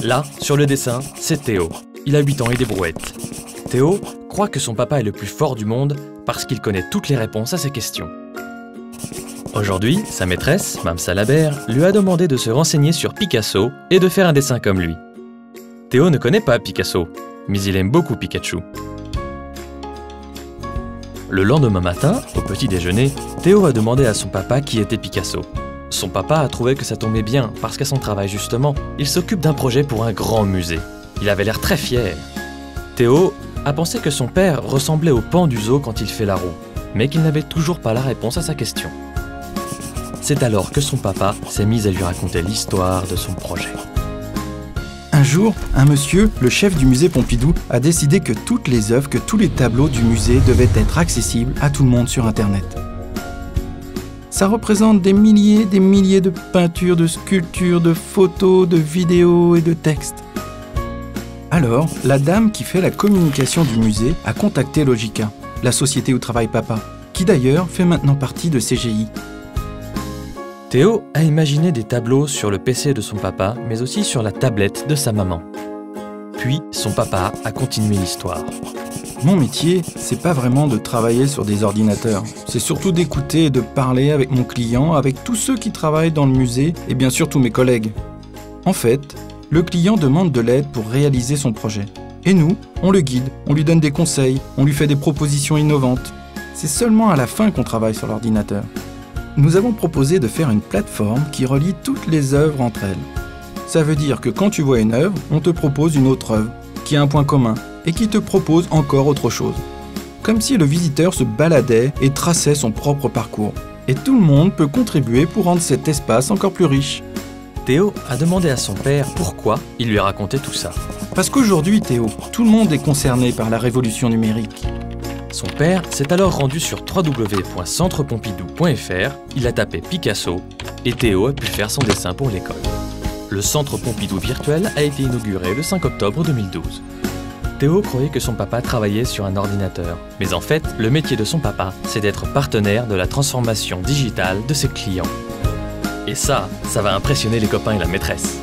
Là, sur le dessin, c'est Théo. Il a 8 ans et des brouettes. Théo croit que son papa est le plus fort du monde parce qu'il connaît toutes les réponses à ses questions. Aujourd'hui, sa maîtresse, Mme Salabert, lui a demandé de se renseigner sur Picasso et de faire un dessin comme lui. Théo ne connaît pas Picasso, mais il aime beaucoup Pikachu. Le lendemain matin, au petit déjeuner, Théo a demandé à son papa qui était Picasso. Son papa a trouvé que ça tombait bien parce qu'à son travail justement, il s'occupe d'un projet pour un grand musée. Il avait l'air très fier. Théo a pensé que son père ressemblait au pan du zoo quand il fait la roue, mais qu'il n'avait toujours pas la réponse à sa question. C'est alors que son papa s'est mis à lui raconter l'histoire de son projet. Un jour, un monsieur, le chef du musée Pompidou, a décidé que toutes les œuvres, que tous les tableaux du musée devaient être accessibles à tout le monde sur Internet. Ça représente des milliers de peintures, de sculptures, de photos, de vidéos et de textes. Alors, la dame qui fait la communication du musée a contacté Logica, la société où travaille papa, qui d'ailleurs fait maintenant partie de CGI. Théo a imaginé des tableaux sur le PC de son papa, mais aussi sur la tablette de sa maman. Puis, son papa a continué l'histoire. Mon métier, c'est pas vraiment de travailler sur des ordinateurs. C'est surtout d'écouter et de parler avec mon client, avec tous ceux qui travaillent dans le musée et bien sûr tous mes collègues. En fait, le client demande de l'aide pour réaliser son projet. Et nous, on le guide, on lui donne des conseils, on lui fait des propositions innovantes. C'est seulement à la fin qu'on travaille sur l'ordinateur. Nous avons proposé de faire une plateforme qui relie toutes les œuvres entre elles. Ça veut dire que quand tu vois une œuvre, on te propose une autre œuvre, qui a un point commun, et qui te propose encore autre chose. Comme si le visiteur se baladait et traçait son propre parcours. Et tout le monde peut contribuer pour rendre cet espace encore plus riche. Théo a demandé à son père pourquoi il lui racontait tout ça. Parce qu'aujourd'hui, Théo, tout le monde est concerné par la révolution numérique. Son père s'est alors rendu sur www.centrepompidou.fr, il a tapé Picasso et Théo a pu faire son dessin pour l'école. Le centre Pompidou virtuel a été inauguré le 5 octobre 2012. Théo croyait que son papa travaillait sur un ordinateur, mais en fait, le métier de son papa, c'est d'être partenaire de la transformation digitale de ses clients. Et ça va impressionner les copains et la maîtresse.